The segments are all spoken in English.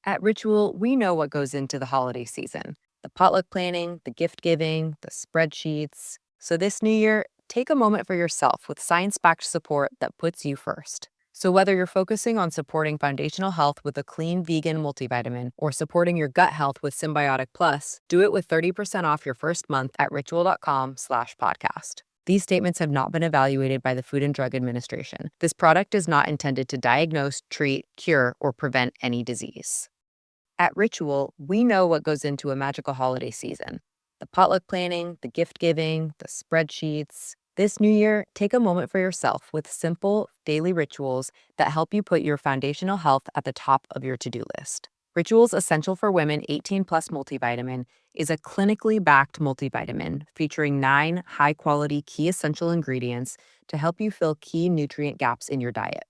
At Ritual, we know what goes into the holiday season: the potluck planning, the gift giving, the spreadsheets. So this new year, take a moment for yourself with science backed support that puts you first. So, whether you're focusing on supporting foundational health with a clean vegan multivitamin or supporting your gut health with Symbiotic Plus, do it with 30% off your first month at ritual.com/podcast. These statements have not been evaluated by the Food and Drug Administration. This product is not intended to diagnose, treat, cure, or prevent any disease. At Ritual, we know what goes into a magical holiday season: the potluck planning, the gift giving, the spreadsheets. This new year, take a moment for yourself with simple daily rituals that help you put your foundational health at the top of your to-do list. Rituals Essential for Women 18 Plus Multivitamin is a clinically backed multivitamin featuring 9 high-quality key essential ingredients to help you fill key nutrient gaps in your diet.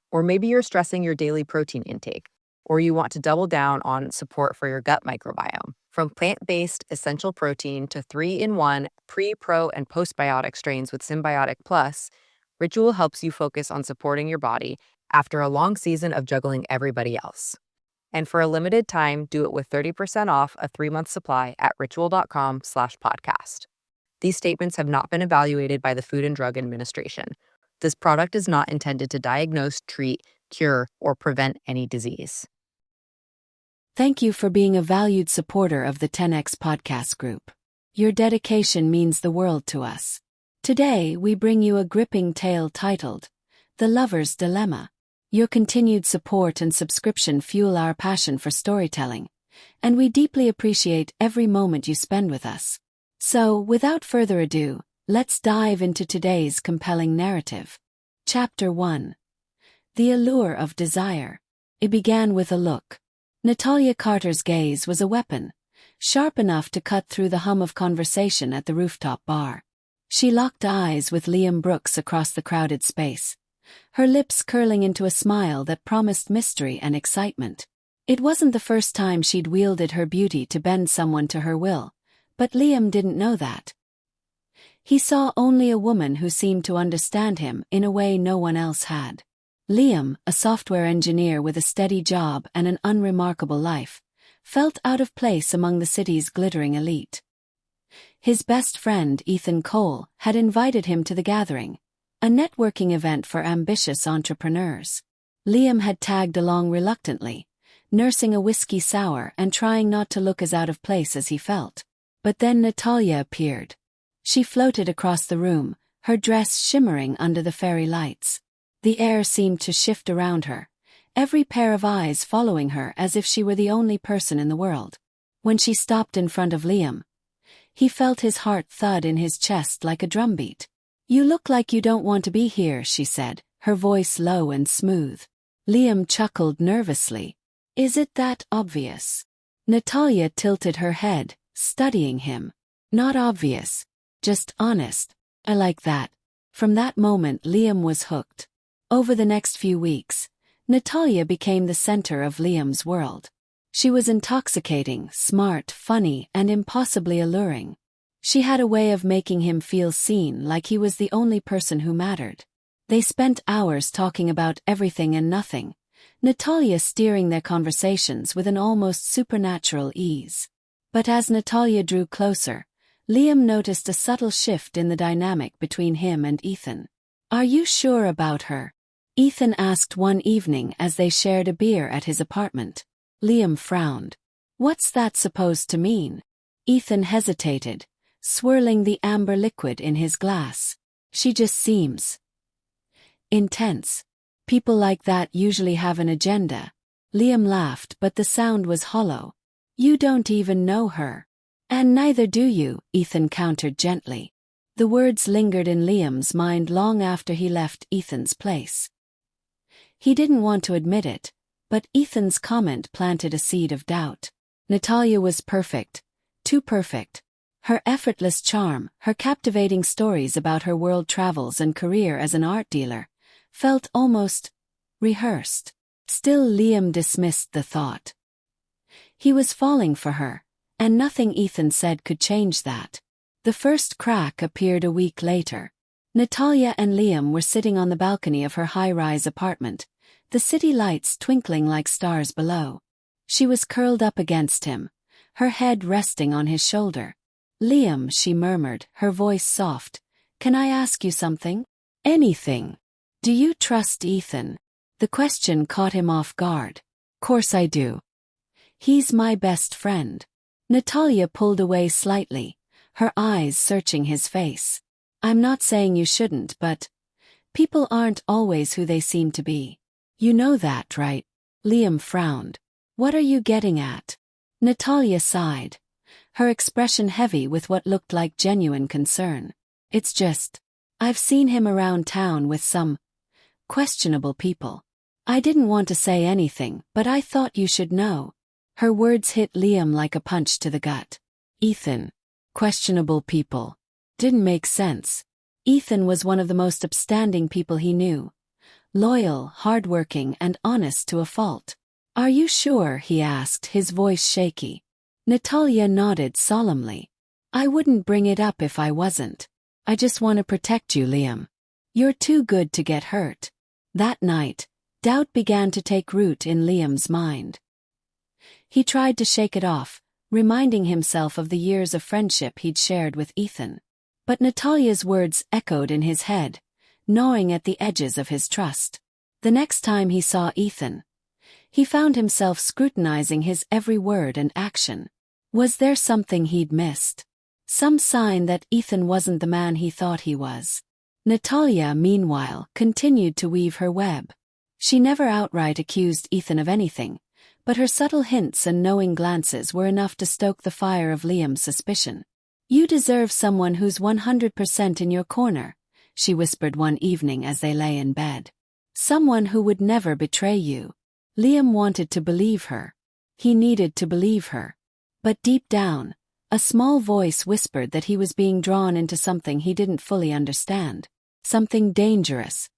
Or maybe you're stressing your daily protein intake, or you want to double down on support for your gut microbiome. From plant-based essential protein to 3-in-1 pre, pro, and postbiotic strains with Symbiotic Plus, Ritual helps you focus on supporting your body after a long season of juggling everybody else. And for a limited time, do it with 30% off a 3-month supply at ritual.com/podcast. These statements have not been evaluated by the Food and Drug Administration. This product is not intended to diagnose, treat, cure, or prevent any disease. Thank you for being a valued supporter of the 10X podcast group. Your dedication means the world to us. Today, we bring you a gripping tale titled, The Lover's Dilemma. Your continued support and subscription fuel our passion for storytelling, and we deeply appreciate every moment you spend with us. So, without further ado, let's dive into today's compelling narrative. Chapter 1. The Allure of Desire. It began with a look. Natalia Carter's gaze was a weapon, sharp enough to cut through the hum of conversation at the rooftop bar. She locked eyes with Liam Brooks across the crowded space, her lips curling into a smile that promised mystery and excitement. It wasn't the first time she'd wielded her beauty to bend someone to her will, but Liam didn't know that. He saw only a woman who seemed to understand him in a way no one else had. Liam, a software engineer with a steady job and an unremarkable life, felt out of place among the city's glittering elite. His best friend, Ethan Cole, had invited him to the gathering, a networking event for ambitious entrepreneurs. Liam had tagged along reluctantly, nursing a whiskey sour and trying not to look as out of place as he felt. But then Natalia appeared. She floated across the room, her dress shimmering under the fairy lights. The air seemed to shift around her, every pair of eyes following her as if she were the only person in the world. When she stopped in front of Liam, he felt his heart thud in his chest like a drumbeat. "You look like you don't want to be here," she said, her voice low and smooth. Liam chuckled nervously. "Is it that obvious?" Natalia tilted her head, studying him. "Not obvious, just honest. I like that." From that moment Liam was hooked. Over the next few weeks, Natalia became the center of Liam's world. She was intoxicating, smart, funny, and impossibly alluring. She had a way of making him feel seen, like he was the only person who mattered. They spent hours talking about everything and nothing, Natalia steering their conversations with an almost supernatural ease. But as Natalia drew closer, Liam noticed a subtle shift in the dynamic between him and Ethan. "Are you sure about her?" Ethan asked one evening as they shared a beer at his apartment. Liam frowned. "What's that supposed to mean?" Ethan hesitated, swirling the amber liquid in his glass. "She just seems intense. People like that usually have an agenda." Liam laughed, but the sound was hollow. "You don't even know her." "And neither do you," Ethan countered gently. The words lingered in Liam's mind long after he left Ethan's place. He didn't want to admit it, but Ethan's comment planted a seed of doubt. Natalia was perfect, too perfect. Her effortless charm, her captivating stories about her world travels and career as an art dealer, felt almost rehearsed. Still, Liam dismissed the thought. He was falling for her, and nothing Ethan said could change that. The first crack appeared a week later. Natalia and Liam were sitting on the balcony of her high-rise apartment, the city lights twinkling like stars below. She was curled up against him, her head resting on his shoulder. "Liam," she murmured, her voice soft. "Can I ask you something?" "Anything." "Do you trust Ethan?" The question caught him off guard. "Course I do. He's my best friend." Natalia pulled away slightly, her eyes searching his face. "I'm not saying you shouldn't, but people aren't always who they seem to be. You know that, right?" Liam frowned. "What are you getting at?" Natalia sighed, her expression heavy with what looked like genuine concern. "It's just, I've seen him around town with some questionable people. I didn't want to say anything, but I thought you should know." Her words hit Liam like a punch to the gut. Ethan. Questionable people. Didn't make sense. Ethan was one of the most upstanding people he knew. Loyal, hardworking, and honest to a fault. "Are you sure?" he asked, his voice shaky. Natalia nodded solemnly. "I wouldn't bring it up if I wasn't. I just want to protect you, Liam. You're too good to get hurt." That night, doubt began to take root in Liam's mind. He tried to shake it off, reminding himself of the years of friendship he'd shared with Ethan. But Natalia's words echoed in his head, gnawing at the edges of his trust. The next time he saw Ethan, he found himself scrutinizing his every word and action. Was there something he'd missed? Some sign that Ethan wasn't the man he thought he was? Natalia, meanwhile, continued to weave her web. She never outright accused Ethan of anything, but her subtle hints and knowing glances were enough to stoke the fire of Liam's suspicion. "You deserve someone who's 100% in your corner," she whispered one evening as they lay in bed. "Someone who would never betray you." Liam wanted to believe her. He needed to believe her. But deep down, a small voice whispered that he was being drawn into something he didn't fully understand. Something dangerous.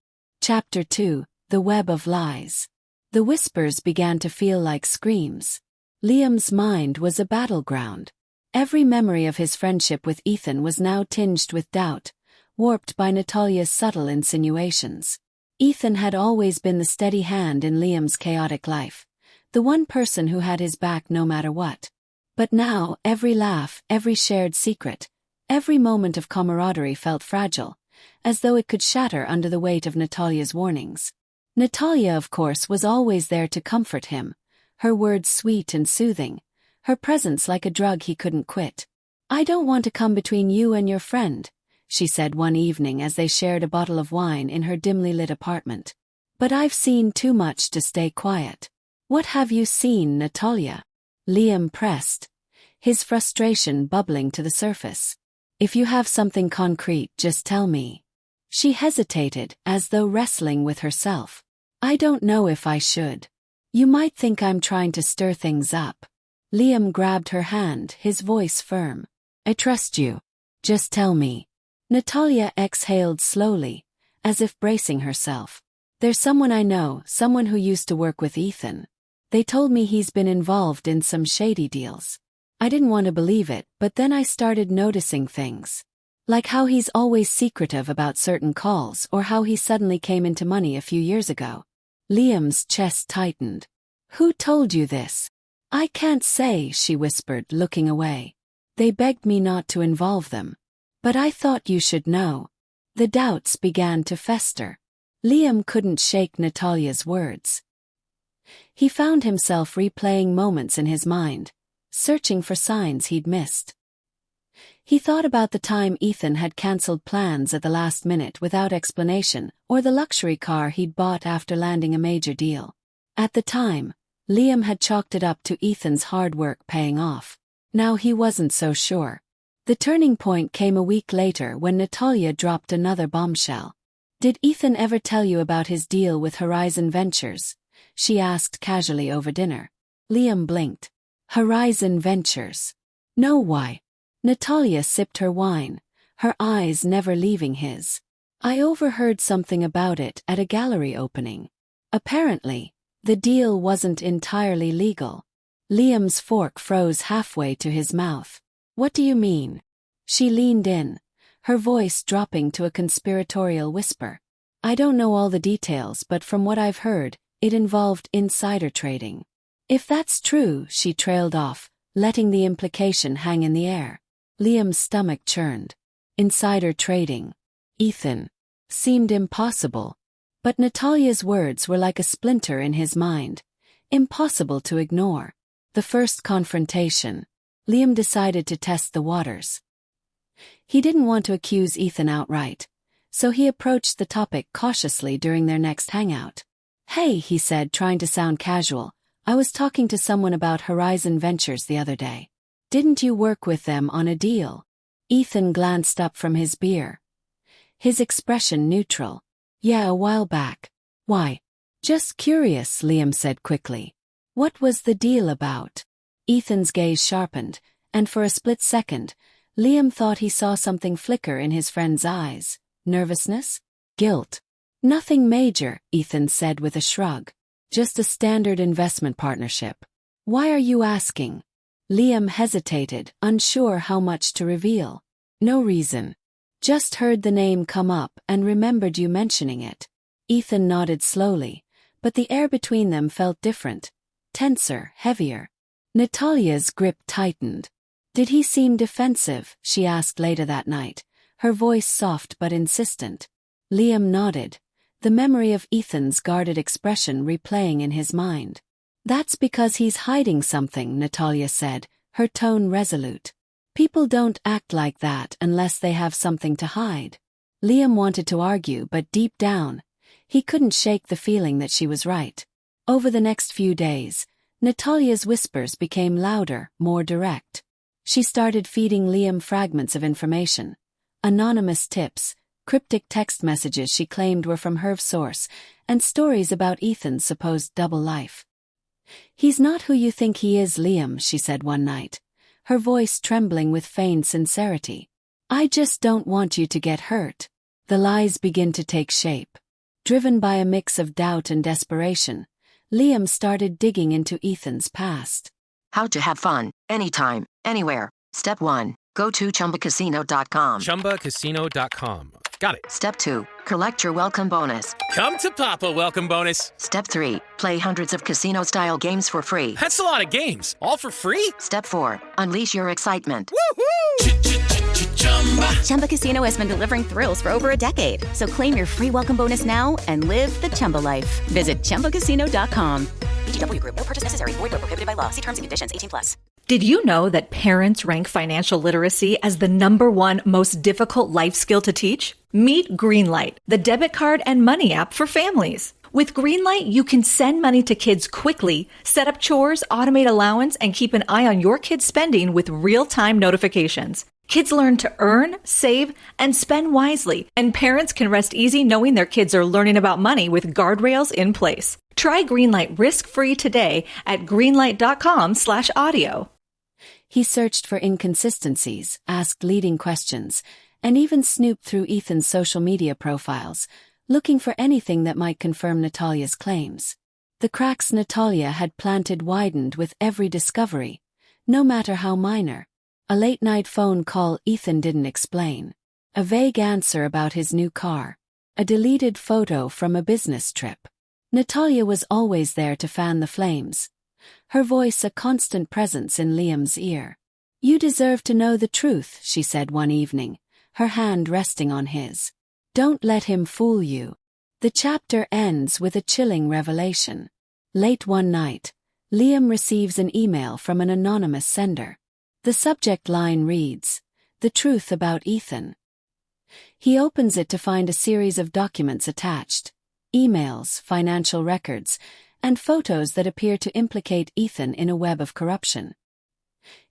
Chapter 2, The Web of Lies. The whispers began to feel like screams. Liam's mind was a battleground. Every memory of his friendship with Ethan was now tinged with doubt, warped by Natalia's subtle insinuations. Ethan had always been the steady hand in Liam's chaotic life, the one person who had his back no matter what. But now, every laugh, every shared secret, every moment of camaraderie felt fragile, as though it could shatter under the weight of Natalia's warnings. Natalia, of course, was always there to comfort him, her words sweet and soothing, her presence like a drug he couldn't quit. "I don't want to come between you and your friend," she said one evening as they shared a bottle of wine in her dimly lit apartment. "But I've seen too much to stay quiet." "What have you seen, Natalia?" Liam pressed, his frustration bubbling to the surface. "If you have something concrete, just tell me." She hesitated, as though wrestling with herself. "I don't know if I should. You might think I'm trying to stir things up." Liam grabbed her hand, his voice firm. "I trust you. Just tell me." Natalia exhaled slowly, as if bracing herself. "There's someone I know, someone who used to work with Ethan. They told me he's been involved in some shady deals. I didn't want to believe it, but then I started noticing things. Like how he's always secretive about certain calls or how he suddenly came into money a few years ago." Liam's chest tightened. "Who told you this?" "I can't say," she whispered, looking away. "They begged me not to involve them. But I thought you should know." The doubts began to fester. Liam couldn't shake Natalia's words. He found himself replaying moments in his mind, searching for signs he'd missed. He thought about the time Ethan had cancelled plans at the last minute without explanation, or the luxury car he'd bought after landing a major deal. At the time, Liam had chalked it up to Ethan's hard work paying off. Now he wasn't so sure. The turning point came a week later when Natalia dropped another bombshell. "Did Ethan ever tell you about his deal with Horizon Ventures?" she asked casually over dinner. Liam blinked. "Horizon Ventures? No, why?" Natalia sipped her wine, her eyes never leaving his. "I overheard something about it at a gallery opening. Apparently, the deal wasn't entirely legal." Liam's fork froze halfway to his mouth. "What do you mean?" She leaned in, her voice dropping to a conspiratorial whisper. "I don't know all the details, but from what I've heard, it involved insider trading. If that's true, she trailed off, letting the implication hang in the air. Liam's stomach churned. Insider trading. Ethan. Seemed impossible. But Natalia's words were like a splinter in his mind. Impossible to ignore. The first confrontation. Liam decided to test the waters. He didn't want to accuse Ethan outright, so he approached the topic cautiously during their next hangout. "Hey," he said, trying to sound casual, "I was talking to someone about Horizon Ventures the other day. Didn't you work with them on a deal?" Ethan glanced up from his beer. His expression neutral. "Yeah, a while back." "Why?" "Just curious," Liam said quickly. "What was the deal about?" Ethan's gaze sharpened, and for a split second, Liam thought he saw something flicker in his friend's eyes. Nervousness? Guilt? "Nothing major," Ethan said with a shrug. "Just a standard investment partnership." "Why are you asking?" Liam hesitated, unsure how much to reveal. "No reason. Just heard the name come up and remembered you mentioning it." Ethan nodded slowly, but the air between them felt different. Tenser, heavier. Natalia's grip tightened. "Did he seem defensive?" she asked later that night, her voice soft but insistent. Liam nodded, the memory of Ethan's guarded expression replaying in his mind. "That's because he's hiding something," Natalia said, her tone resolute. "People don't act like that unless they have something to hide." Liam wanted to argue, but deep down, he couldn't shake the feeling that she was right. Over the next few days, Natalia's whispers became louder, more direct. She started feeding Liam fragments of information. Anonymous tips, cryptic text messages she claimed were from her source, and stories about Ethan's supposed double life. "He's not who you think he is, Liam," she said one night, her voice trembling with feigned sincerity. "I just don't want you to get hurt." The lies begin to take shape. Driven by a mix of doubt and desperation, Liam started digging into Ethan's past. How to have fun, anytime, anywhere. Step 1. Go to chumbacasino.com. ChumbaCasino.com. Got it. Step 2. Collect your welcome bonus. Come to Papa welcome bonus. Step 3. Play hundreds of casino-style games for free. That's a lot of games. All for free? Step 4. Unleash your excitement. Woohoo! Chumba Casino has been delivering thrills for over a decade. So claim your free welcome bonus now and live the Chumba life. Visit ChumbaCasino.com. VGW Group. No purchase necessary. Void where prohibited by law. See terms and conditions. 18+. Did you know that parents rank financial literacy as the #1 most difficult life skill to teach? Meet Greenlight, the debit card and money app for families. With Greenlight, you can send money to kids quickly, set up chores, automate allowance, and keep an eye on your kids' spending with real-time notifications. Kids learn to earn, save, and spend wisely, and parents can rest easy knowing their kids are learning about money with guardrails in place. Try Greenlight risk-free today at greenlight.com/audio. He searched for inconsistencies, asked leading questions, and even snooped through Ethan's social media profiles, looking for anything that might confirm Natalia's claims. The cracks Natalia had planted widened with every discovery, no matter how minor. A late-night phone call Ethan didn't explain. A vague answer about his new car. A deleted photo from a business trip. Natalia was always there to fan the flames. Her voice a constant presence in Liam's ear. "You deserve to know the truth," she said one evening, her hand resting on his. "Don't let him fool you." The chapter ends with a chilling revelation. Late one night, Liam receives an email from an anonymous sender. The subject line reads, "The truth about Ethan." He opens it to find a series of documents attached. Emails, financial records, and photos that appear to implicate Ethan in a web of corruption.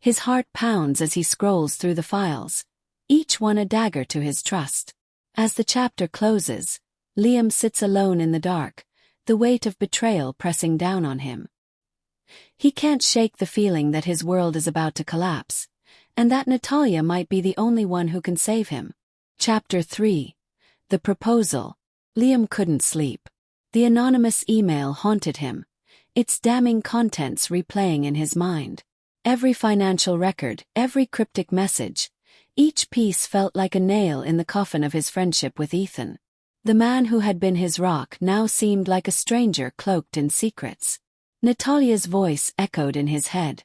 His heart pounds as he scrolls through the files, each one a dagger to his trust. As the chapter closes, Liam sits alone in the dark, the weight of betrayal pressing down on him. He can't shake the feeling that his world is about to collapse, and that Natalia might be the only one who can save him. Chapter 3. The Proposal. Liam couldn't sleep. The anonymous email haunted him, its damning contents replaying in his mind. Every financial record, every cryptic message, each piece felt like a nail in the coffin of his friendship with Ethan. The man who had been his rock now seemed like a stranger cloaked in secrets. Natalia's voice echoed in his head.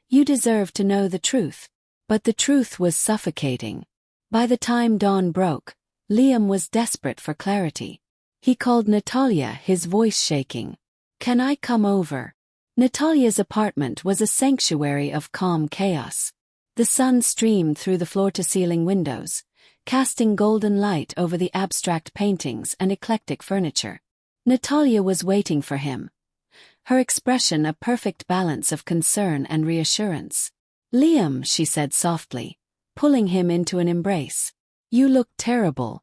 You deserve to know the truth. But the truth was suffocating. By the time dawn broke, Liam was desperate for clarity. He called Natalia, his voice shaking. Can I come over? Natalia's apartment was a sanctuary of calm chaos. The sun streamed through the floor-to-ceiling windows, casting golden light over the abstract paintings and eclectic furniture. Natalia was waiting for him, her expression a perfect balance of concern and reassurance. Liam, she said softly, pulling him into an embrace. You look terrible.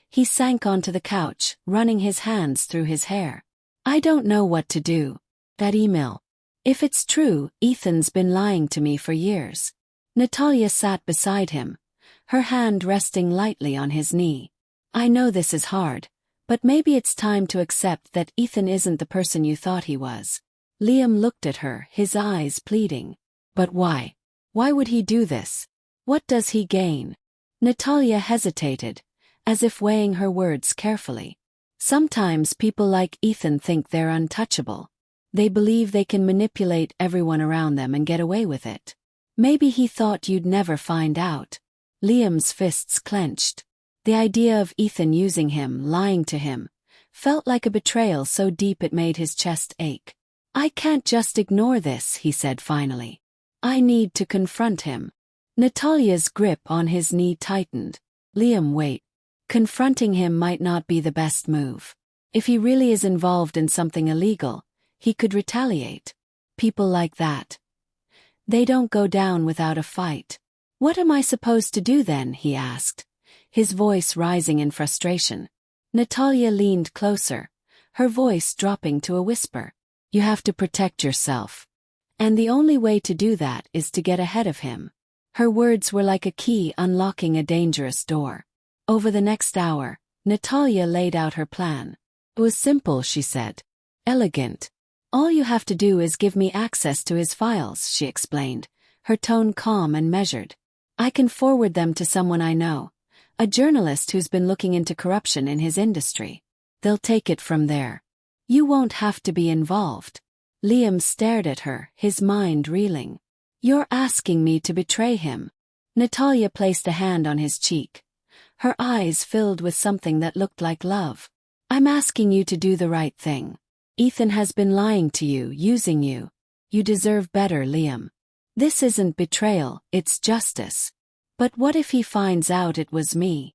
He sank onto the couch, running his hands through his hair. I don't know what to do. That email. If it's true, Ethan's been lying to me for years. Natalia sat beside him, her hand resting lightly on his knee. I know this is hard, but maybe it's time to accept that Ethan isn't the person you thought he was. Liam looked at her, his eyes pleading. But why? Why would he do this? What does he gain? Natalia hesitated, as if weighing her words carefully. Sometimes people like Ethan think they're untouchable. They believe they can manipulate everyone around them and get away with it. Maybe he thought you'd never find out. Liam's fists clenched. The idea of Ethan using him, lying to him, felt like a betrayal so deep it made his chest ache. I can't just ignore this, he said finally. I need to confront him. Natalia's grip on his knee tightened. Liam, wait. Confronting him might not be the best move. If he really is involved in something illegal, he could retaliate. People like that, they don't go down without a fight. What am I supposed to do then? He asked, his voice rising in frustration. Natalia leaned closer, her voice dropping to a whisper. You have to protect yourself. And the only way to do that is to get ahead of him. Her words were like a key unlocking a dangerous door. Over the next hour, Natalia laid out her plan. It was simple, she said. Elegant. All you have to do is give me access to his files, she explained, her tone calm and measured. I can forward them to someone I know, a journalist who's been looking into corruption in his industry. They'll take it from there. You won't have to be involved. Liam stared at her, his mind reeling. You're asking me to betray him. Natalia placed a hand on his cheek, her eyes filled with something that looked like love. I'm asking you to do the right thing. Ethan has been lying to you, using you. You deserve better, Liam. This isn't betrayal, it's justice. But what if he finds out it was me?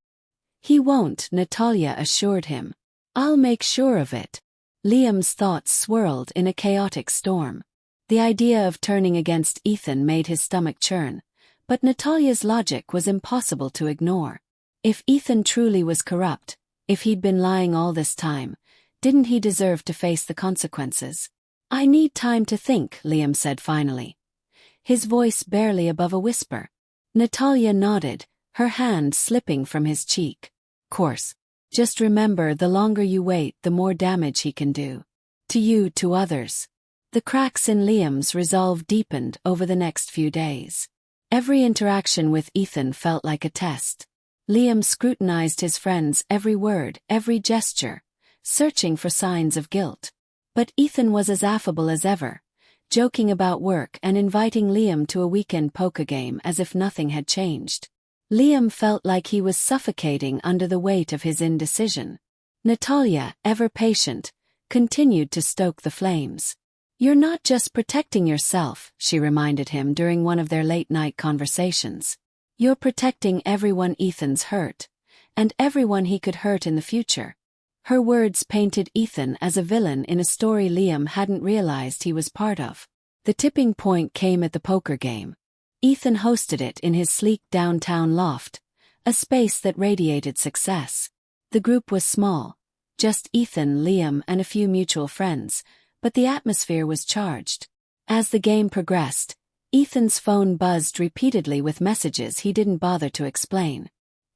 He won't, Natalia assured him. I'll make sure of it. Liam's thoughts swirled in a chaotic storm. The idea of turning against Ethan made his stomach churn, but Natalia's logic was impossible to ignore. If Ethan truly was corrupt, if he'd been lying all this time, didn't he deserve to face the consequences? I need time to think, Liam said finally, his voice barely above a whisper. Natalia nodded, her hand slipping from his cheek. Course. Just remember, the longer you wait, the more damage he can do. To you, to others. The cracks in Liam's resolve deepened over the next few days. Every interaction with Ethan felt like a test. Liam scrutinized his friend's every word, every gesture, searching for signs of guilt. But Ethan was as affable as ever, joking about work and inviting Liam to a weekend poker game as if nothing had changed. Liam felt like he was suffocating under the weight of his indecision. Natalia, ever patient, continued to stoke the flames. You're not just protecting yourself, she reminded him during one of their late-night conversations. You're protecting everyone Ethan's hurt, and everyone he could hurt in the future. Her words painted Ethan as a villain in a story Liam hadn't realized he was part of. The tipping point came at the poker game. Ethan hosted it in his sleek downtown loft, a space that radiated success. The group was small, just Ethan, Liam, and a few mutual friends, but the atmosphere was charged. As the game progressed, Ethan's phone buzzed repeatedly with messages he didn't bother to explain.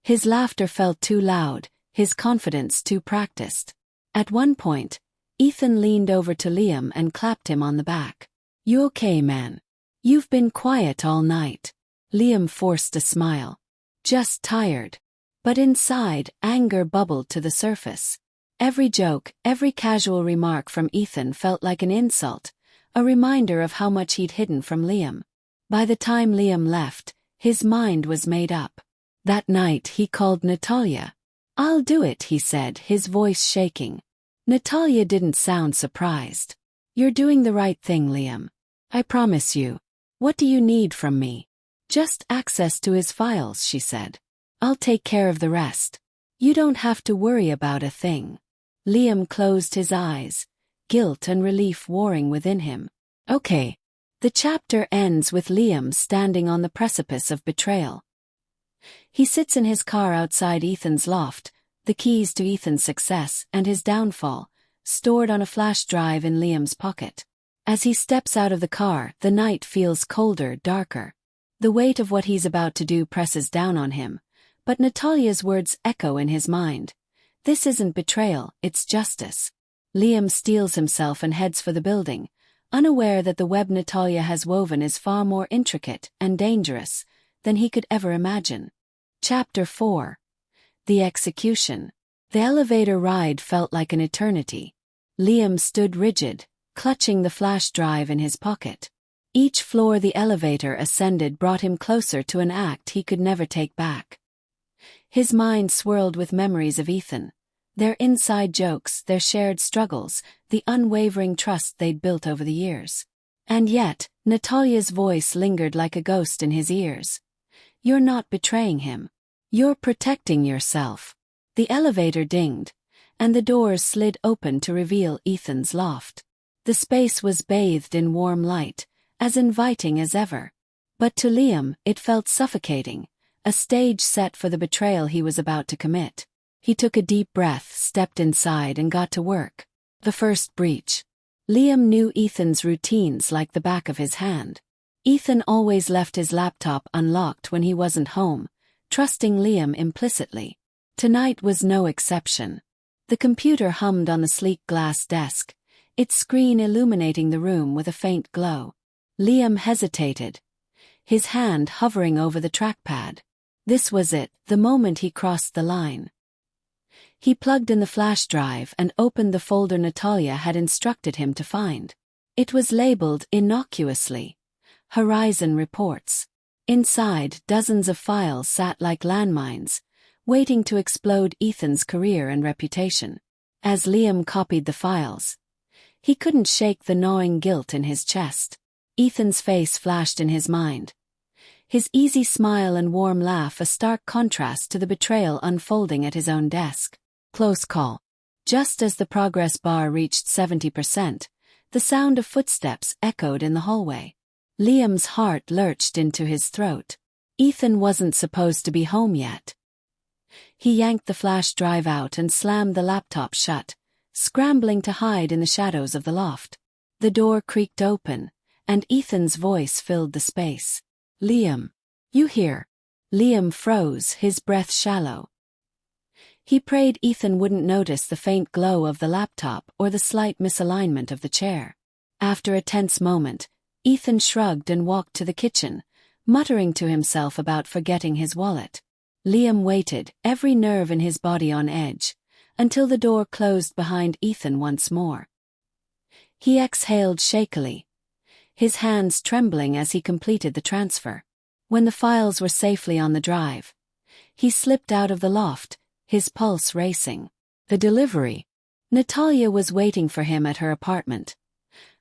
His laughter felt too loud, his confidence too practiced. At one point, Ethan leaned over to Liam and clapped him on the back. You okay, man? You've been quiet all night. Liam forced a smile. Just tired. But inside, anger bubbled to the surface. Every joke, every casual remark from Ethan felt like an insult, a reminder of how much he'd hidden from Liam. By the time Liam left, his mind was made up. That night he called Natalia. "I'll do it," he said, his voice shaking. Natalia didn't sound surprised. "You're doing the right thing, Liam. I promise you. What do you need from me?" "Just access to his files," she said. "I'll take care of the rest. You don't have to worry about a thing." Liam closed his eyes, guilt and relief warring within him. Okay. The chapter ends with Liam standing on the precipice of betrayal. He sits in his car outside Ethan's loft, the keys to Ethan's success and his downfall, stored on a flash drive in Liam's pocket. As he steps out of the car, the night feels colder, darker. The weight of what he's about to do presses down on him, but Natalia's words echo in his mind. This isn't betrayal, it's justice. Liam steels himself and heads for the building, unaware that the web Natalia has woven is far more intricate and dangerous than he could ever imagine. Chapter 4. The Execution. The elevator ride felt like an eternity. Liam stood rigid, clutching the flash drive in his pocket. Each floor the elevator ascended brought him closer to an act he could never take back. His mind swirled with memories of Ethan, their inside jokes, their shared struggles, the unwavering trust they'd built over the years. And yet, Natalia's voice lingered like a ghost in his ears. "You're not betraying him. You're protecting yourself." The elevator dinged, and the doors slid open to reveal Ethan's loft. The space was bathed in warm light, as inviting as ever. But to Liam, it felt suffocating, a stage set for the betrayal he was about to commit. He took a deep breath, stepped inside, and got to work. The first breach. Liam knew Ethan's routines like the back of his hand. Ethan always left his laptop unlocked when he wasn't home, trusting Liam implicitly. Tonight was no exception. The computer hummed on the sleek glass desk, its screen illuminating the room with a faint glow. Liam hesitated, his hand hovering over the trackpad. This was it, the moment he crossed the line. He plugged in the flash drive and opened the folder Natalia had instructed him to find. It was labeled innocuously, Horizon Reports. Inside, dozens of files sat like landmines, waiting to explode Ethan's career and reputation. As Liam copied the files, he couldn't shake the gnawing guilt in his chest. Ethan's face flashed in his mind, his easy smile and warm laugh a stark contrast to the betrayal unfolding at his own desk. Close call. Just as the progress bar reached 70%, the sound of footsteps echoed in the hallway. Liam's heart lurched into his throat. Ethan wasn't supposed to be home yet. He yanked the flash drive out and slammed the laptop shut, scrambling to hide in the shadows of the loft. The door creaked open, and Ethan's voice filled the space. "Liam, you here?" Liam froze, his breath shallow. He prayed Ethan wouldn't notice the faint glow of the laptop or the slight misalignment of the chair. After a tense moment, Ethan shrugged and walked to the kitchen, muttering to himself about forgetting his wallet. Liam waited, every nerve in his body on edge, until the door closed behind Ethan once more. He exhaled shakily, his hands trembling as he completed the transfer. When the files were safely on the drive, he slipped out of the loft, his pulse racing. The delivery. Natalia was waiting for him at her apartment,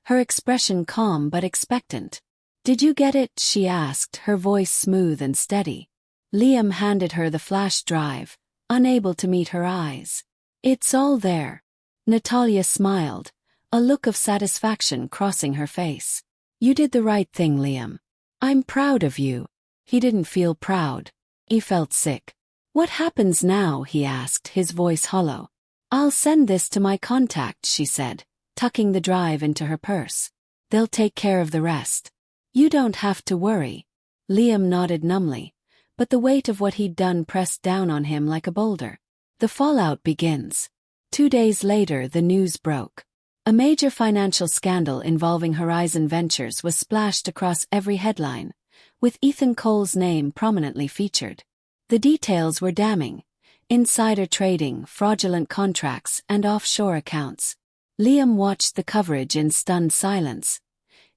her expression calm but expectant. "Did you get it?" she asked, her voice smooth and steady. Liam handed her the flash drive, unable to meet her eyes. "It's all there." Natalia smiled, a look of satisfaction crossing her face. "You did the right thing, Liam. I'm proud of you." He didn't feel proud. He felt sick. "What happens now?" he asked, his voice hollow. "I'll send this to my contact," she said, tucking the drive into her purse. "They'll take care of the rest. You don't have to worry." Liam nodded numbly, but the weight of what he'd done pressed down on him like a boulder. The fallout begins. 2 days later, the news broke. A major financial scandal involving Horizon Ventures was splashed across every headline, with Ethan Cole's name prominently featured. The details were damning. insider trading, fraudulent contracts, and offshore accounts. Liam watched the coverage in stunned silence,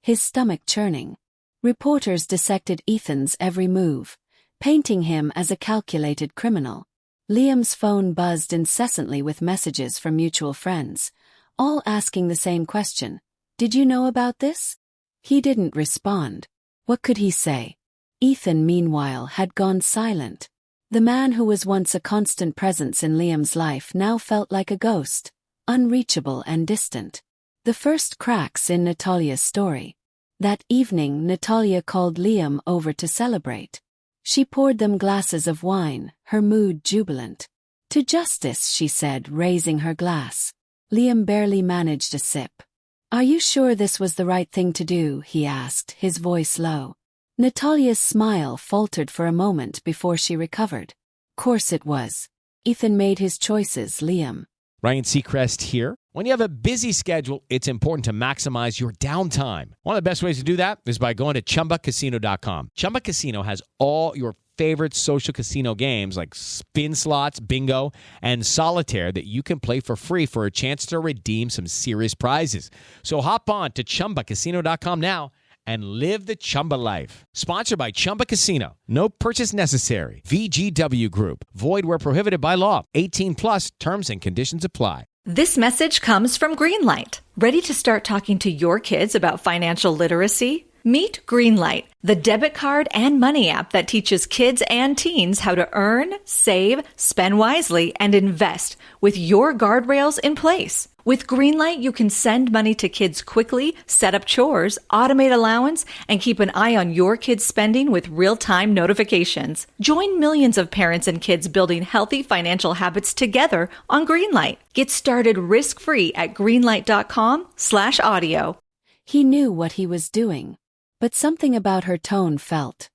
his stomach churning. Reporters dissected Ethan's every move, painting him as a calculated criminal. Liam's phone buzzed incessantly with messages from mutual friends, all asking the same question. Did you know about this? He didn't respond. What could he say? Ethan, meanwhile, had gone silent. The man who was once a constant presence in Liam's life now felt like a ghost, unreachable and distant. The first cracks in Natalia's story. That evening, Natalia called Liam over to celebrate. She poured them glasses of wine, her mood jubilant. To justice, she said, raising her glass. Liam barely managed a sip. Are you sure this was the right thing to do? He asked, his voice low. Natalia's smile faltered for a moment before she recovered. Course it was. Ethan made his choices, Liam. Ryan Seacrest here. When you have a busy schedule, it's important to maximize your downtime. One of the best ways to do that is by going to ChumbaCasino.com. Chumba Casino has all your favorite social casino games like spin slots, bingo, and solitaire that you can play for free for a chance to redeem some serious prizes. So hop on to ChumbaCasino.com now and live the Chumba life. Sponsored by Chumba Casino. No purchase necessary. VGW Group. Void where prohibited by law. 18 plus terms and conditions apply. This message comes from Greenlight. Ready to start talking to your kids about financial literacy? Meet Greenlight, the debit card and money app that teaches kids and teens how to earn, save, spend wisely, and invest with your guardrails in place. With Greenlight, you can send money to kids quickly, set up chores, automate allowance, and keep an eye on your kids' spending with real-time notifications. Join millions of parents and kids building healthy financial habits together on Greenlight. Get started risk-free at greenlight.com/audio. He knew what he was doing, but something about her tone felt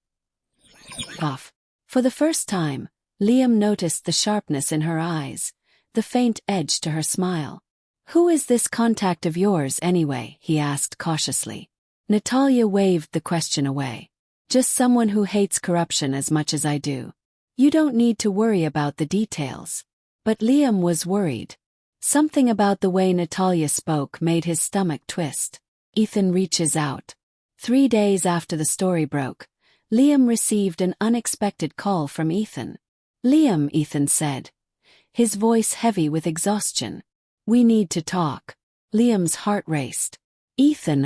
off. For the first time, Liam noticed the sharpness in her eyes, the faint edge to her smile. Who is this contact of yours anyway? He asked cautiously. Natalia waved the question away. Just someone who hates corruption as much as I do. You don't need to worry about the details. But Liam was worried. Something about the way Natalia spoke made his stomach twist. Ethan reaches out. 3 days after the story broke, Liam received an unexpected call from Ethan. Liam, Ethan said, his voice heavy with exhaustion. We need to talk. Liam's heart raced. Ethan,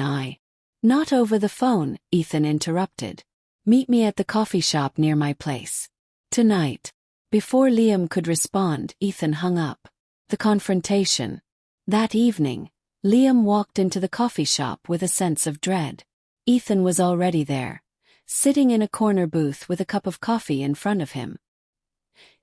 Not over the phone, Ethan interrupted. Meet me at the coffee shop near my place. Tonight. Before Liam could respond, Ethan hung up. The confrontation. That evening, Liam walked into the coffee shop with a sense of dread. Ethan was already there, sitting in a corner booth with a cup of coffee in front of him.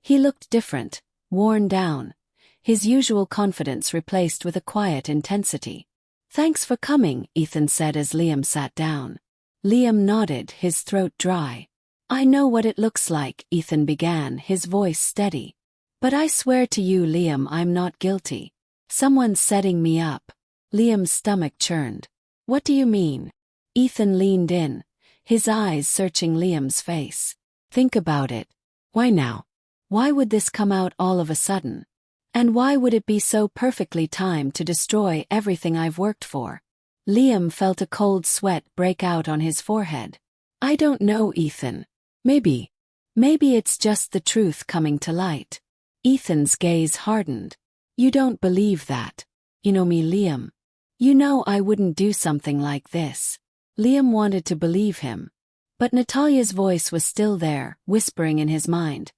He looked different, worn down, his usual confidence replaced with a quiet intensity. Thanks for coming, Ethan said as Liam sat down. Liam nodded, his throat dry. I know what it looks like, Ethan began, his voice steady. But I swear to you, Liam, I'm not guilty. Someone's setting me up. Liam's stomach churned. What do you mean? Ethan leaned in, his eyes searching Liam's face. Think about it. Why now? Why would this come out all of a sudden? And why would it be so perfectly timed to destroy everything I've worked for? Liam felt a cold sweat break out on his forehead. I don't know, Ethan. Maybe it's just the truth coming to light. Ethan's gaze hardened. You don't believe that. You know me, Liam. You know I wouldn't do something like this. Liam wanted to believe him. But Natalia's voice was still there, whispering in his mind.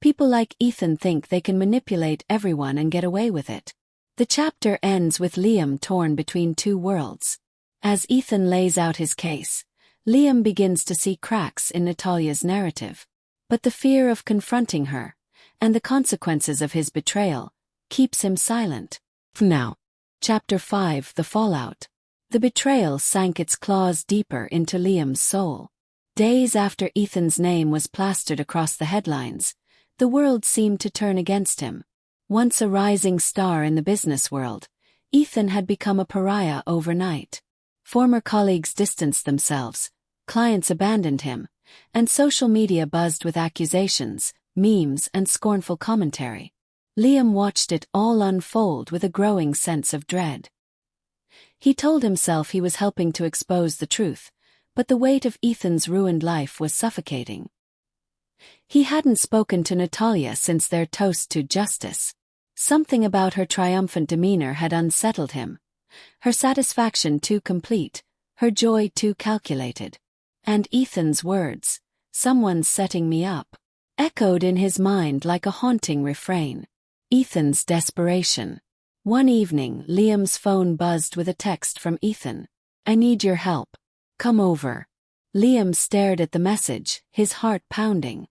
People like Ethan think they can manipulate everyone and get away with it. The chapter ends with Liam torn between two worlds. As Ethan lays out his case, Liam begins to see cracks in Natalia's narrative. But the fear of confronting her, and the consequences of his betrayal, keeps him silent. Now. Chapter 5: The Fallout. The betrayal sank its claws deeper into Liam's soul. Days after Ethan's name was plastered across the headlines, the world seemed to turn against him. Once a rising star in the business world, Ethan had become a pariah overnight. Former colleagues distanced themselves, clients abandoned him, and social media buzzed with accusations, memes, and scornful commentary. Liam watched it all unfold with a growing sense of dread. He told himself he was helping to expose the truth, but the weight of Ethan's ruined life was suffocating. He hadn't spoken to Natalia since their toast to justice. Something about her triumphant demeanor had unsettled him. Her satisfaction too complete, her joy too calculated. And Ethan's words, "Someone's setting me up," echoed in his mind like a haunting refrain. Ethan's desperation. One evening, Liam's phone buzzed with a text from Ethan. "I need your help. Come over." Liam stared at the message, his heart pounding.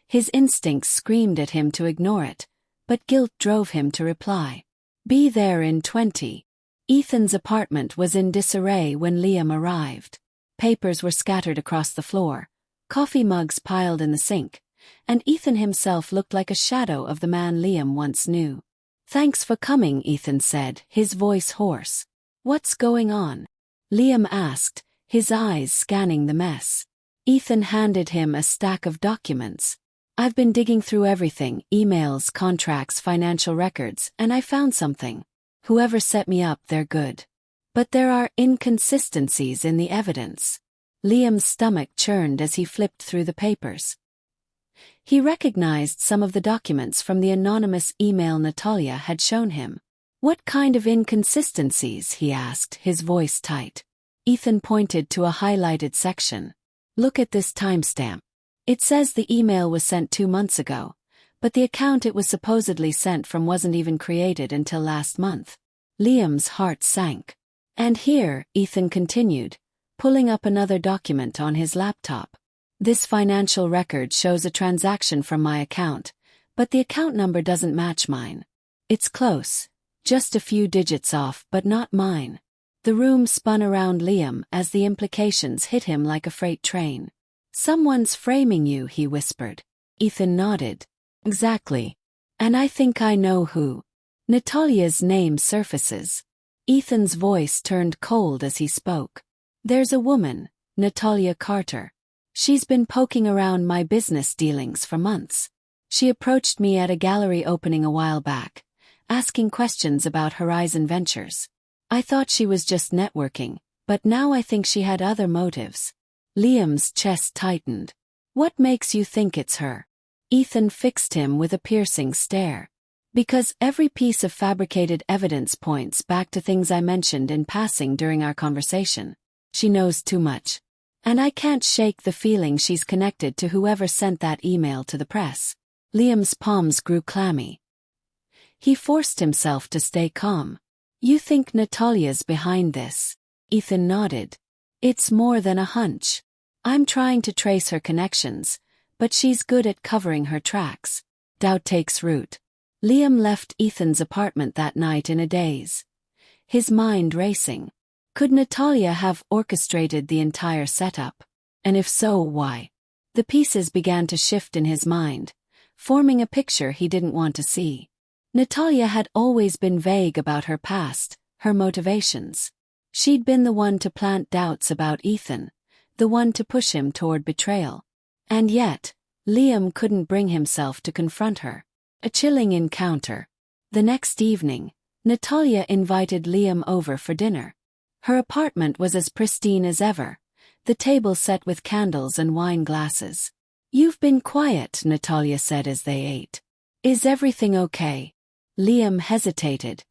His instincts screamed at him to ignore it, but guilt drove him to reply. "Be there in 20. Ethan's apartment was in disarray when Liam arrived. Papers were scattered across the floor, coffee mugs piled in the sink, and Ethan himself looked like a shadow of the man Liam once knew. "Thanks for coming," Ethan said, his voice hoarse. "What's going on?" Liam asked, his eyes scanning the mess. Ethan handed him a stack of documents. "I've been digging through everything, emails, contracts, financial records, and I found something. Whoever set me up, they're good. But there are inconsistencies in the evidence." Liam's stomach churned as he flipped through the papers. He recognized some of the documents from the anonymous email Natalia had shown him. "What kind of inconsistencies?" he asked, his voice tight. Ethan pointed to a highlighted section. "Look at this timestamp. It says the email was sent 2 months ago, but the account it was supposedly sent from wasn't even created until last month." Liam's heart sank. "And here," Ethan continued, pulling up another document on his laptop. "This financial record shows a transaction from my account, but the account number doesn't match mine. It's close, just a few digits off, but not mine." The room spun around Liam as the implications hit him like a freight train. "Someone's framing you," he whispered. Ethan nodded. "Exactly. And I think I know who." Natalia's name surfaces. Ethan's voice turned cold as he spoke. "There's a woman, Natalia Carter. She's been poking around my business dealings for months. She approached me at a gallery opening a while back, asking questions about Horizon Ventures. I thought she was just networking, but now I think she had other motives." Liam's chest tightened. "What makes you think it's her?" Ethan fixed him with a piercing stare. "Because every piece of fabricated evidence points back to things I mentioned in passing during our conversation. She knows too much. And I can't shake the feeling she's connected to whoever sent that email to the press." Liam's palms grew clammy. He forced himself to stay calm. "You think Natalia's behind this?" Ethan nodded. "It's more than a hunch. I'm trying to trace her connections, but she's good at covering her tracks. Doubt takes root." Liam left Ethan's apartment that night in a daze, his mind racing. Could Natalia have orchestrated the entire setup? And if so, why? The pieces began to shift in his mind, forming a picture he didn't want to see. Natalia had always been vague about her past, her motivations. She'd been the one to plant doubts about Ethan, the one to push him toward betrayal. And yet, Liam couldn't bring himself to confront her. A chilling encounter. The next evening, Natalia invited Liam over for dinner. Her apartment was as pristine as ever, the table set with candles and wine glasses. "You've been quiet," Natalia said as they ate. "Is everything okay?" Liam hesitated,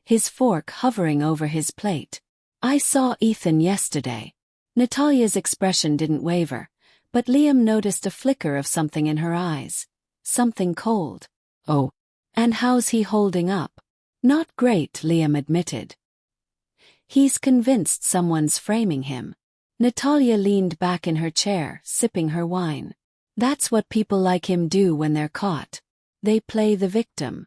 his fork hovering over his plate. "I saw Ethan yesterday." Natalia's expression didn't waver, but Liam noticed a flicker of something in her eyes. Something cold. "Oh. And how's he holding up?" "Not great," Liam admitted. "He's convinced someone's framing him." Natalia leaned back in her chair, sipping her wine. "That's what people like him do when they're caught. They play the victim."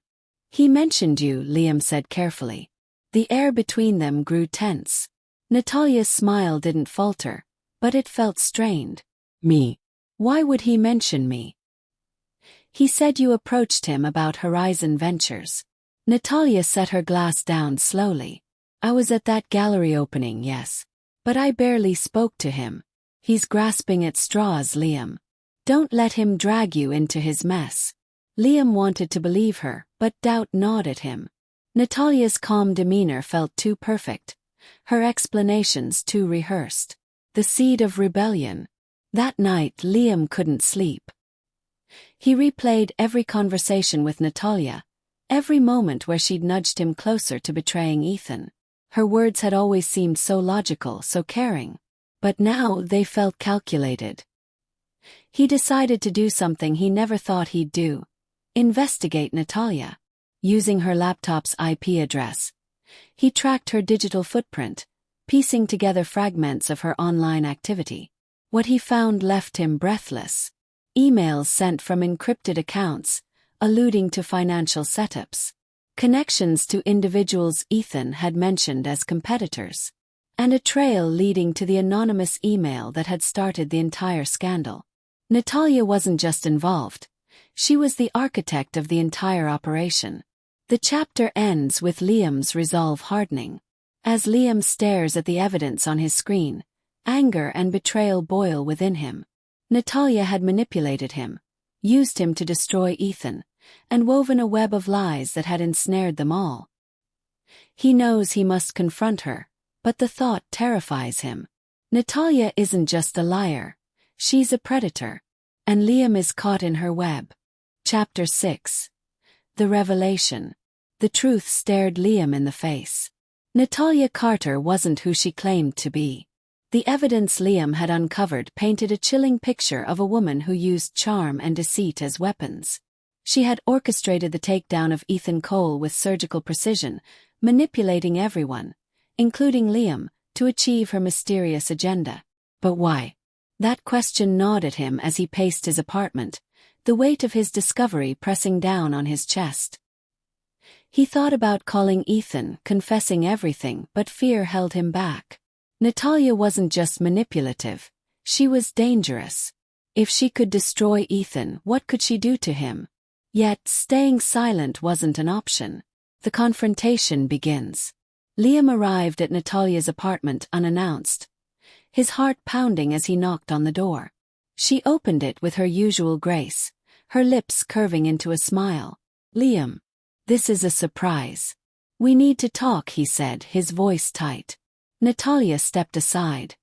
"He mentioned you," Liam said carefully. The air between them grew tense. Natalia's smile didn't falter, but it felt strained. "Me? Why would he mention me?" "He said you approached him about Horizon Ventures." Natalia set her glass down slowly. "I was at that gallery opening, yes. But I barely spoke to him. He's grasping at straws, Liam." Don't let him drag you into his mess. Liam wanted to believe her, but doubt gnawed at him. Natalia's calm demeanor felt too perfect, her explanations too rehearsed. The seed of rebellion. That night Liam couldn't sleep. He replayed every conversation with Natalia, every moment where she'd nudged him closer to betraying Ethan. Her words had always seemed so logical, so caring. But now they felt calculated. He decided to do something he never thought he'd do. Investigate Natalia. Using her laptop's IP address, he tracked her digital footprint, piecing together fragments of her online activity. What he found left him breathless. Emails sent from encrypted accounts, alluding to financial setups. Connections to individuals Ethan had mentioned as competitors. And a trail leading to the anonymous email that had started the entire scandal. Natalia wasn't just involved. She was the architect of the entire operation. The chapter ends with Liam's resolve hardening. As Liam stares at the evidence on his screen, anger and betrayal boil within him. Natalia had manipulated him, used him to destroy Ethan, and woven a web of lies that had ensnared them all. He knows he must confront her, but the thought terrifies him. Natalia isn't just a liar, she's a predator, and Liam is caught in her web. Chapter 6. The Revelation. The truth stared Liam in the face. Natalia Carter wasn't who she claimed to be. The evidence Liam had uncovered painted a chilling picture of a woman who used charm and deceit as weapons. She had orchestrated the takedown of Ethan Cole with surgical precision, manipulating everyone, including Liam, to achieve her mysterious agenda. But why? That question gnawed at him as he paced his apartment, the weight of his discovery pressing down on his chest. He thought about calling Ethan, confessing everything, but fear held him back. Natalia wasn't just manipulative, she was dangerous. If she could destroy Ethan, what could she do to him? Yet, staying silent wasn't an option. The confrontation begins. Liam arrived at Natalia's apartment unannounced, his heart pounding as he knocked on the door. She opened it with her usual grace, her lips curving into a smile. "Liam, this is a surprise. We need to talk," he said, his voice tight. Natalia stepped aside,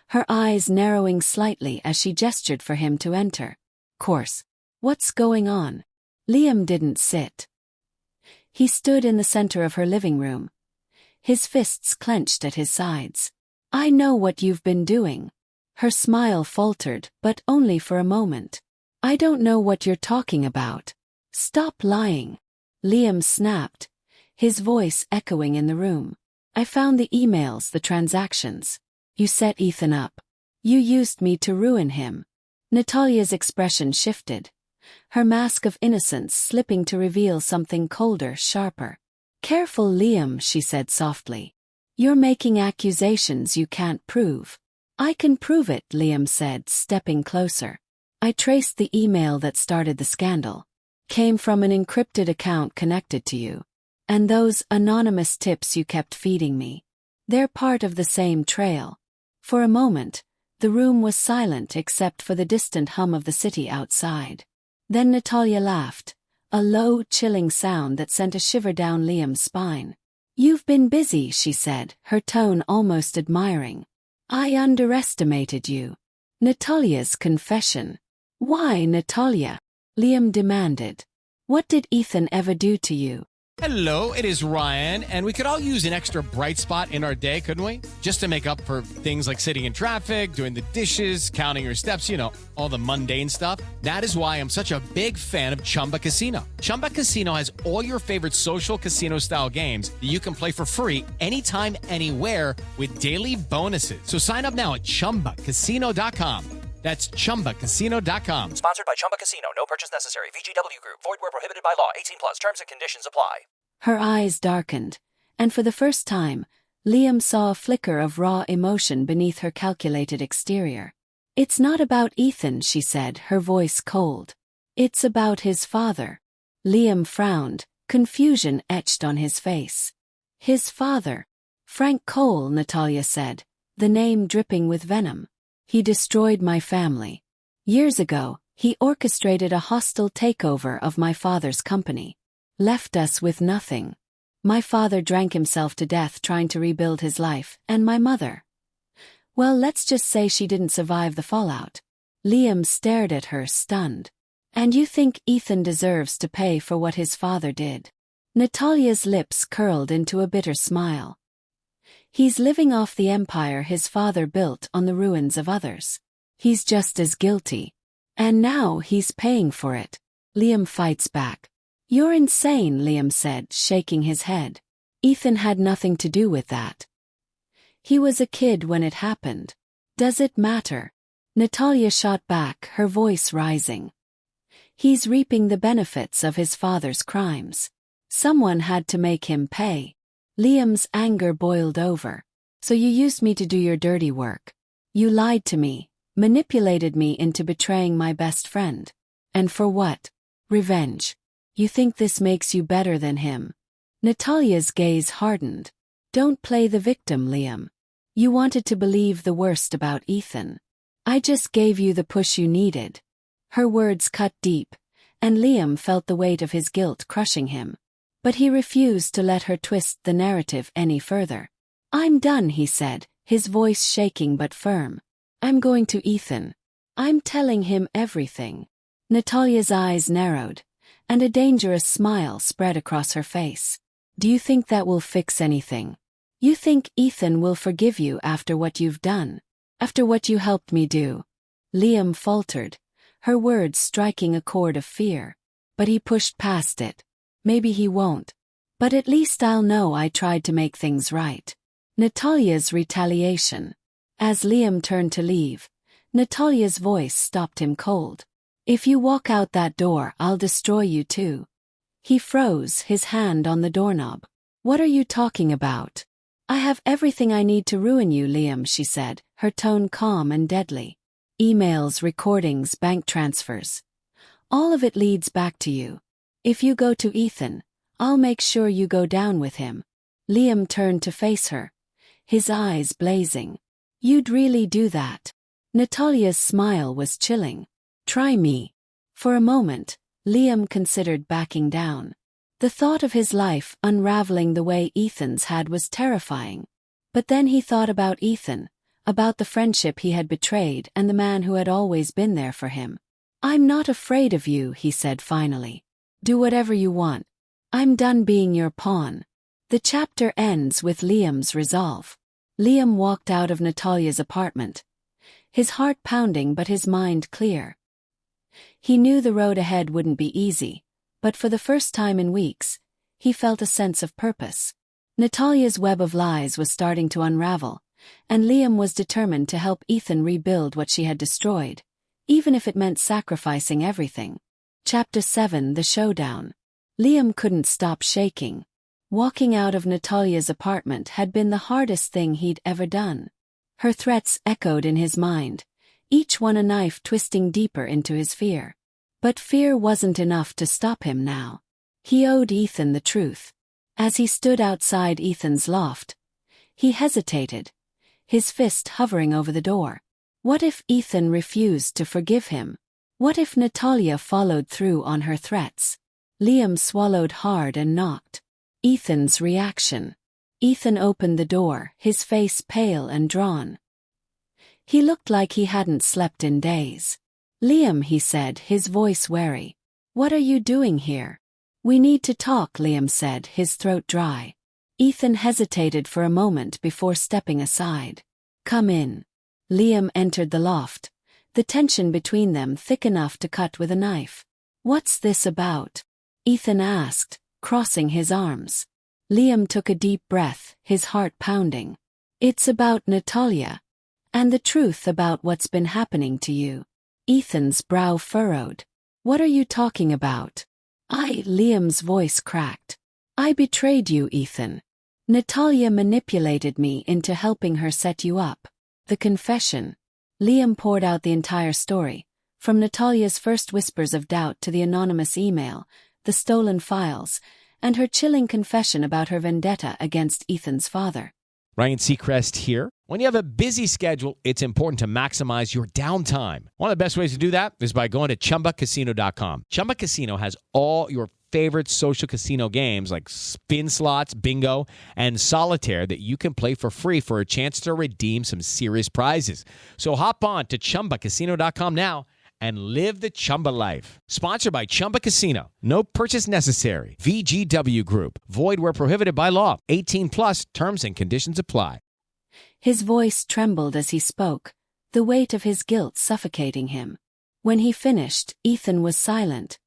her eyes narrowing slightly as she gestured for him to enter. "Course. What's going on?" Liam didn't sit. He stood in the center of her living room, his fists clenched at his sides. "I know what you've been doing." Her smile faltered, but only for a moment. "I don't know what you're talking about. Stop lying." Liam snapped, his voice echoing in the room. "I found the emails, the transactions. You set Ethan up. You used me to ruin him." Natalia's expression shifted, her mask of innocence slipping to reveal something colder, sharper. "Careful, Liam," she said softly. "You're making accusations you can't prove." "I can prove it," Liam said, stepping closer. "I traced the email that started the scandal. Came from an encrypted account connected to you. And those anonymous tips you kept feeding me. They're part of the same trail." For a moment, the room was silent except for the distant hum of the city outside. Then Natalia laughed, a low, chilling sound that sent a shiver down Liam's spine. "You've been busy," she said, her tone almost admiring. "I underestimated you." Natalia's confession. "Why, Natalia?" Liam demanded. "What did Ethan ever do to you?" Hello, it is Ryan, and we could all use an extra bright spot in our day, couldn't we? Just to make up for things like sitting in traffic, doing the dishes, counting your steps, all the mundane stuff. That is why I'm such a big fan of Chumba Casino. Chumba Casino has all your favorite social casino-style games that you can play for free anytime, anywhere with daily bonuses. So sign up now at ChumbaCasino.com. That's ChumbaCasino.com. Sponsored by Chumba Casino. No purchase necessary. VGW Group. Void where prohibited by law. 18 plus. Terms and conditions apply. Her eyes darkened, and for the first time, Liam saw a flicker of raw emotion beneath her calculated exterior. "It's not about Ethan," she said, her voice cold. "It's about his father." Liam frowned, confusion etched on his face. "His father?" "Frank Cole," Natalia said, the name dripping with venom. "He destroyed my family. Years ago, He orchestrated a hostile takeover of my father's company. Left us with nothing. My father drank himself to death trying to rebuild his life, and my mother. Well, let's just say she didn't survive the fallout. Liam stared at her, stunned. And you think Ethan deserves to pay for what his father did? Natalia's lips curled into a bitter smile. He's living off the empire his father built on the ruins of others. He's just as guilty. And now he's paying for it. Liam fights back. You're insane, Liam said, shaking his head. Ethan had nothing to do with that. He was a kid when it happened. Does it matter? Natalia shot back, her voice rising. He's reaping the benefits of his father's crimes. Someone had to make him pay. Liam's anger boiled over. So you used me to do your dirty work. You lied to me, manipulated me into betraying my best friend. And for what? Revenge. You think this makes you better than him? Natalia's gaze hardened. Don't play the victim, Liam. You wanted to believe the worst about Ethan. I just gave you the push you needed. Her words cut deep, and Liam felt the weight of his guilt crushing him. But he refused to let her twist the narrative any further. I'm done, he said, his voice shaking but firm. I'm going to Ethan. I'm telling him everything. Natalia's eyes narrowed, and a dangerous smile spread across her face. Do you think that will fix anything? You think Ethan will forgive you after what you've done? After what you helped me do? Liam faltered, her words striking a chord of fear. But he pushed past it. Maybe he won't. But at least I'll know I tried to make things right. Natalia's retaliation. As Liam turned to leave, Natalia's voice stopped him cold. If you walk out that door, I'll destroy you too. He froze, his hand on the doorknob. What are you talking about? I have everything I need to ruin you, Liam, she said, her tone calm and deadly. Emails, recordings, bank transfers. All of it leads back to you. If you go to Ethan, I'll make sure you go down with him. Liam turned to face her, his eyes blazing. You'd really do that? Natalia's smile was chilling. Try me. For a moment, Liam considered backing down. The thought of his life unraveling the way Ethan's had was terrifying. But then he thought about Ethan, about the friendship he had betrayed and the man who had always been there for him. I'm not afraid of you, he said finally. Do whatever you want. I'm done being your pawn. The chapter ends with Liam's resolve. Liam walked out of Natalia's apartment, his heart pounding but his mind clear. He knew the road ahead wouldn't be easy, but for the first time in weeks, he felt a sense of purpose. Natalia's web of lies was starting to unravel, and Liam was determined to help Ethan rebuild what she had destroyed, even if it meant sacrificing everything. Chapter 7: The Showdown. Liam couldn't stop shaking. Walking out of Natalia's apartment had been the hardest thing he'd ever done. Her threats echoed in his mind, each one a knife twisting deeper into his fear. But fear wasn't enough to stop him now. He owed Ethan the truth. As he stood outside Ethan's loft, he hesitated, his fist hovering over the door. What if Ethan refused to forgive him? What if Natalia followed through on her threats? Liam swallowed hard and knocked. Ethan's reaction. Ethan opened the door, his face pale and drawn. He looked like he hadn't slept in days. Liam, he said, his voice wary. What are you doing here? We need to talk, Liam said, his throat dry. Ethan hesitated for a moment before stepping aside. Come in. Liam entered the loft, the tension between them thick enough to cut with a knife. What's this about? Ethan asked, crossing his arms. Liam took a deep breath, his heart pounding. It's about Natalia. And the truth about what's been happening to you. Ethan's brow furrowed. What are you talking about? Liam's voice cracked. I betrayed you, Ethan. Natalia manipulated me into helping her set you up. The confession. Liam poured out the entire story, from Natalia's first whispers of doubt to the anonymous email, the stolen files, and her chilling confession about her vendetta against Ethan's father. Ryan Seacrest here. When you have a busy schedule, it's important to maximize your downtime. One of the best ways to do that is by going to ChumbaCasino.com. Chumba Casino has all your favorite social casino games like spin slots, bingo, and solitaire that you can play for free for a chance to redeem some serious prizes. So hop on to ChumbaCasino.com now and live the Chumba life. Sponsored by Chumba Casino. No purchase necessary. VGW Group. Void where prohibited by law. 18 plus terms and conditions apply. His voice trembled as he spoke, the weight of his guilt suffocating him. When he finished, Ethan was silent,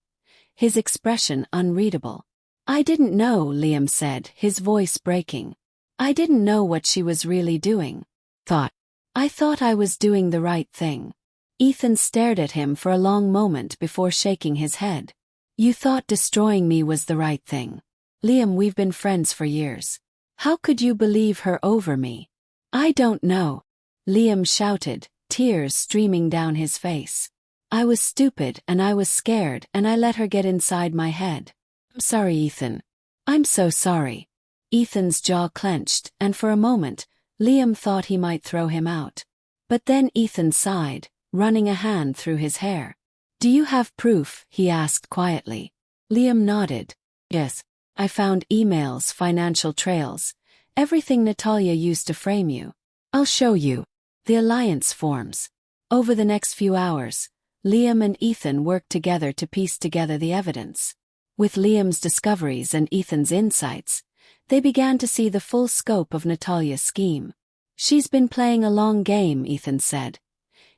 his expression unreadable. I didn't know, Liam said, his voice breaking. I didn't know what she was really doing. I thought I was doing the right thing. Ethan stared at him for a long moment before shaking his head. You thought destroying me was the right thing. Liam, we've been friends for years. How could you believe her over me? I don't know. Liam shouted, tears streaming down his face. I was stupid and I was scared and I let her get inside my head. I'm sorry, Ethan. I'm so sorry. Ethan's jaw clenched, and for a moment, Liam thought he might throw him out. But then Ethan sighed, running a hand through his hair. Do you have proof? He asked quietly. Liam nodded. Yes. I found emails, financial trails, everything Natalia used to frame you. I'll show you. The alliance forms. Over the next few hours, Liam and Ethan worked together to piece together the evidence. With Liam's discoveries and Ethan's insights, they began to see the full scope of Natalia's scheme. She's been playing a long game, Ethan said,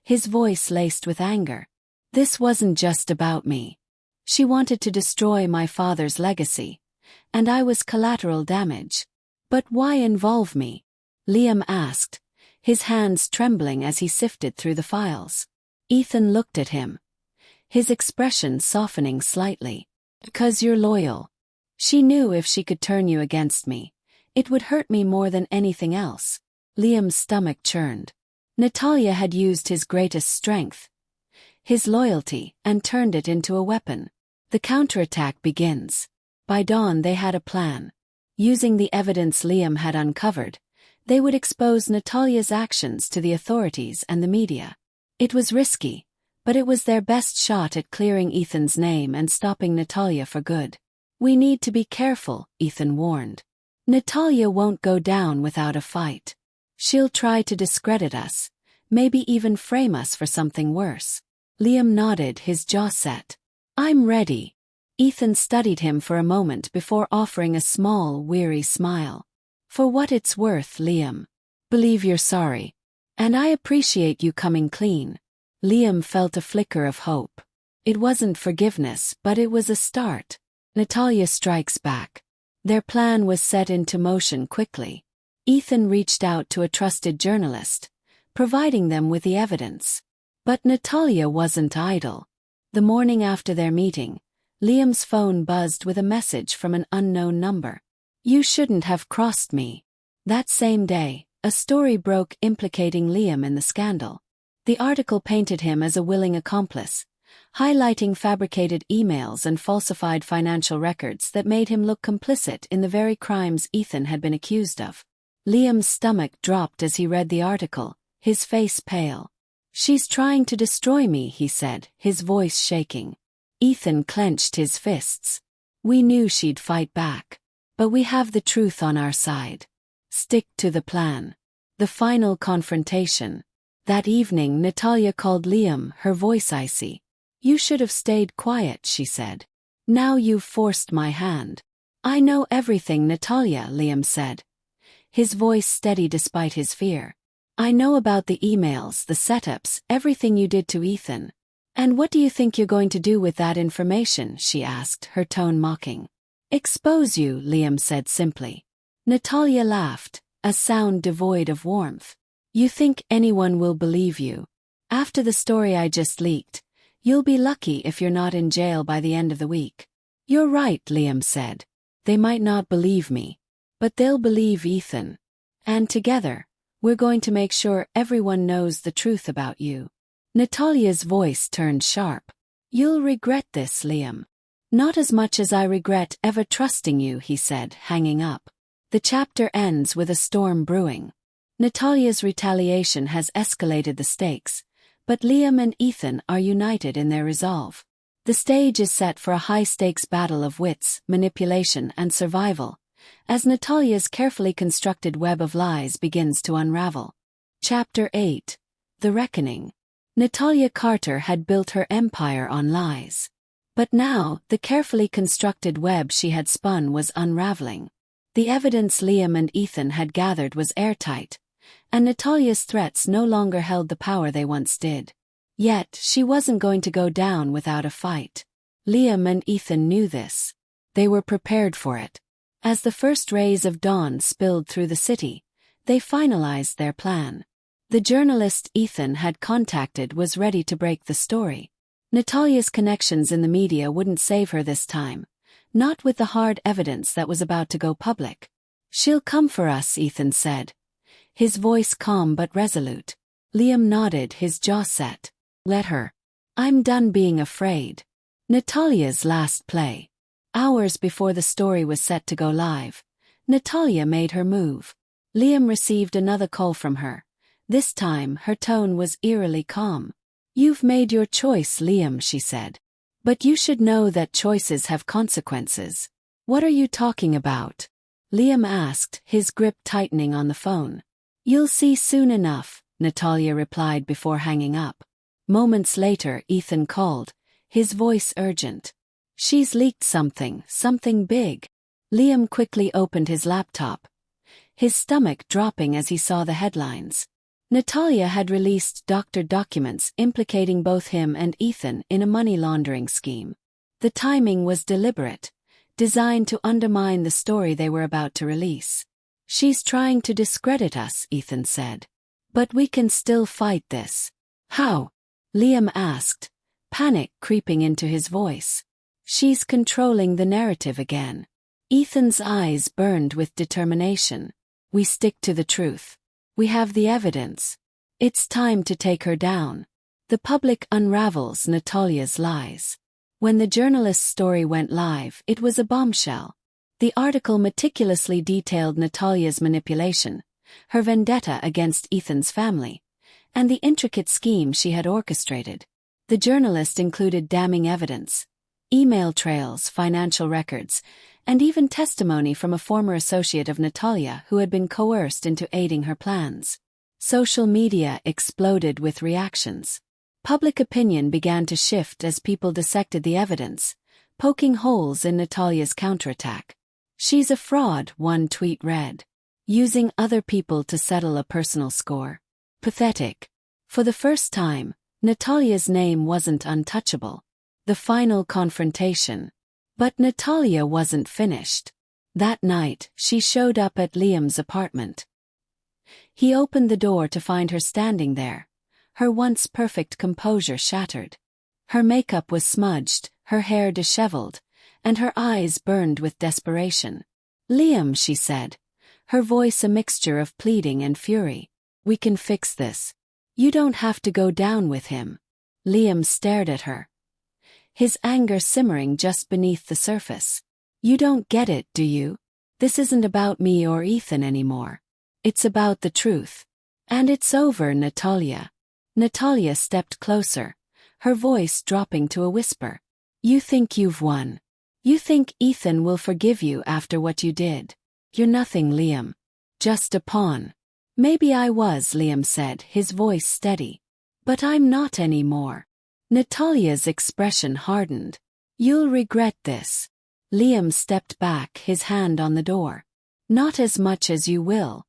his voice laced with anger. This wasn't just about me. She wanted to destroy my father's legacy, and I was collateral damage. But why involve me? Liam asked, his hands trembling as he sifted through the files. Ethan looked at him, his expression softening slightly. Because you're loyal. She knew if she could turn you against me, it would hurt me more than anything else. Liam's stomach churned. Natalia had used his greatest strength, his loyalty, and turned it into a weapon. The counterattack begins. By dawn they had a plan. Using the evidence Liam had uncovered, they would expose Natalia's actions to the authorities and the media. It was risky, but it was their best shot at clearing Ethan's name and stopping Natalia for good. We need to be careful, Ethan warned. Natalia won't go down without a fight. She'll try to discredit us, maybe even frame us for something worse. Liam nodded, his jaw set. I'm ready. Ethan studied him for a moment before offering a small, weary smile. For what it's worth, Liam. Believe you're sorry. And I appreciate you coming clean. Liam felt a flicker of hope. It wasn't forgiveness, but it was a start. Natalia strikes back. Their plan was set into motion quickly. Ethan reached out to a trusted journalist, providing them with the evidence. But Natalia wasn't idle. The morning after their meeting, Liam's phone buzzed with a message from an unknown number. You shouldn't have crossed me. That same day, a story broke implicating Liam in the scandal. The article painted him as a willing accomplice, highlighting fabricated emails and falsified financial records that made him look complicit in the very crimes Ethan had been accused of. Liam's stomach dropped as he read the article, his face pale. She's trying to destroy me, he said, his voice shaking. Ethan clenched his fists. We knew she'd fight back. But we have the truth on our side. Stick to the plan. The final confrontation. That evening Natalia called Liam, her voice icy. You should have stayed quiet, she said. Now you've forced my hand. I know everything, Natalia, Liam said, his voice steady despite his fear. I know about the emails, the setups, everything you did to Ethan. And what do you think you're going to do with that information? She asked, her tone mocking. Expose you, Liam said simply. Natalia laughed, a sound devoid of warmth. You think anyone will believe you? After the story I just leaked, you'll be lucky if you're not in jail by the end of the week. You're right, Liam said. They might not believe me, but they'll believe Ethan. And together, we're going to make sure everyone knows the truth about you. Natalia's voice turned sharp. You'll regret this, Liam. Not as much as I regret ever trusting you, he said, hanging up. The chapter ends with a storm brewing. Natalia's retaliation has escalated the stakes, but Liam and Ethan are united in their resolve. The stage is set for a high-stakes battle of wits, manipulation, and survival, as Natalia's carefully constructed web of lies begins to unravel. Chapter 8. The Reckoning. Natalia Carter had built her empire on lies. But now, the carefully constructed web she had spun was unraveling. The evidence Liam and Ethan had gathered was airtight, and Natalia's threats no longer held the power they once did. Yet, she wasn't going to go down without a fight. Liam and Ethan knew this. They were prepared for it. As the first rays of dawn spilled through the city, they finalized their plan. The journalist Ethan had contacted was ready to break the story. Natalia's connections in the media wouldn't save her this time, not with the hard evidence that was about to go public. "She'll come for us," Ethan said, his voice calm but resolute. Liam nodded, his jaw set. "Let her. I'm done being afraid." Natalia's last play. Hours before the story was set to go live, Natalia made her move. Liam received another call from her. This time, her tone was eerily calm. "You've made your choice, Liam," she said. "But you should know that choices have consequences." "What are you talking about?" Liam asked, his grip tightening on the phone. "You'll see soon enough," Natalia replied before hanging up. Moments later, Ethan called, his voice urgent. "She's leaked something big." Liam quickly opened his laptop, his stomach dropping as he saw the headlines. Natalia had released doctored documents implicating both him and Ethan in a money laundering scheme. The timing was deliberate, designed to undermine the story they were about to release. "She's trying to discredit us," Ethan said. "But we can still fight this." "How?" Liam asked, panic creeping into his voice. "She's controlling the narrative again." Ethan's eyes burned with determination. "We stick to the truth. We have the evidence. It's time to take her down." The public unravels Natalia's lies. When the journalist's story went live, it was a bombshell. The article meticulously detailed Natalia's manipulation, her vendetta against Ethan's family, and the intricate scheme she had orchestrated. The journalist included damning evidence, email trails, financial records, and even testimony from a former associate of Natalia who had been coerced into aiding her plans. Social media exploded with reactions. Public opinion began to shift as people dissected the evidence, poking holes in Natalia's counterattack. "She's a fraud," one tweet read. "Using other people to settle a personal score. Pathetic." For the first time, Natalia's name wasn't untouchable. The final confrontation. But Natalia wasn't finished. That night, she showed up at Liam's apartment. He opened the door to find her standing there, her once perfect composure shattered. Her makeup was smudged, her hair disheveled, and her eyes burned with desperation. "Liam," she said, her voice a mixture of pleading and fury. "We can fix this. You don't have to go down with him." Liam stared at her, his anger simmering just beneath the surface. "You don't get it, do you? This isn't about me or Ethan anymore. It's about the truth. And it's over, Natalia." Natalia stepped closer, her voice dropping to a whisper. "You think you've won. You think Ethan will forgive you after what you did. You're nothing, Liam. Just a pawn." "Maybe I was," Liam said, his voice steady. "But I'm not anymore." Natalia's expression hardened. "You'll regret this." Liam stepped back, his hand on the door. "Not as much as you will."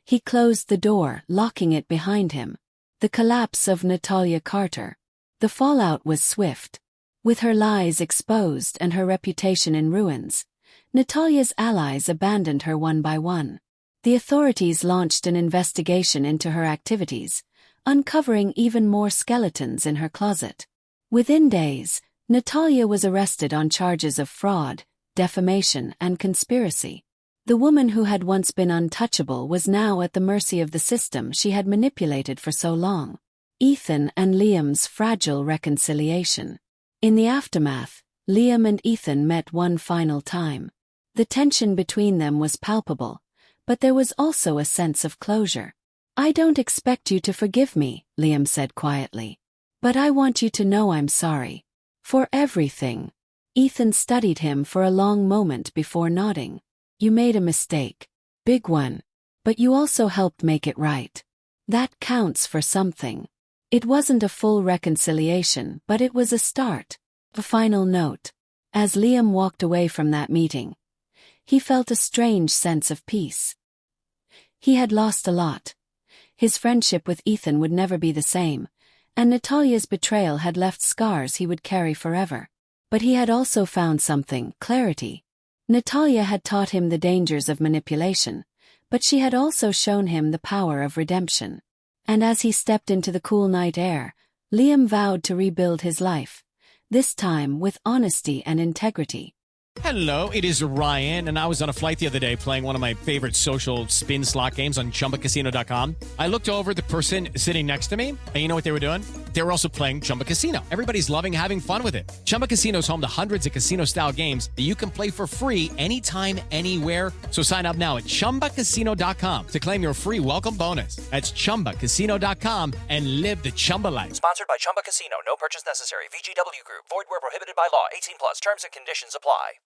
He closed the door, locking it behind him. The collapse of Natalia Carter. The fallout was swift. With her lies exposed and her reputation in ruins, Natalia's allies abandoned her one by one. The authorities launched an investigation into her activities, uncovering even more skeletons in her closet. Within days, Natalia was arrested on charges of fraud, defamation, and conspiracy. The woman who had once been untouchable was now at the mercy of the system she had manipulated for so long. Ethan and Liam's fragile reconciliation. In the aftermath, Liam and Ethan met one final time. The tension between them was palpable, but there was also a sense of closure. "I don't expect you to forgive me," Liam said quietly. "But I want you to know I'm sorry. For everything." Ethan studied him for a long moment before nodding. "You made a mistake. Big one. But you also helped make it right. That counts for something." It wasn't a full reconciliation, but it was a start. A final note. As Liam walked away from that meeting, he felt a strange sense of peace. He had lost a lot. His friendship with Ethan would never be the same, and Natalia's betrayal had left scars he would carry forever. But he had also found something: clarity. Natalia had taught him the dangers of manipulation, but she had also shown him the power of redemption. And as he stepped into the cool night air, Liam vowed to rebuild his life, this time with honesty and integrity. Hello, it is Ryan, and I was on a flight the other day playing one of my favorite social spin slot games on chumbacasino.com. I looked over at the person sitting next to me, and you know what they were doing? They were also playing Chumba Casino. Everybody's loving having fun with it. Chumba Casino is home to hundreds of casino-style games that you can play for free anytime, anywhere. So sign up now at chumbacasino.com to claim your free welcome bonus. That's chumbacasino.com and live the Chumba life. Sponsored by Chumba Casino. No purchase necessary. VGW Group. Void where prohibited by law. 18 plus. Terms and conditions apply.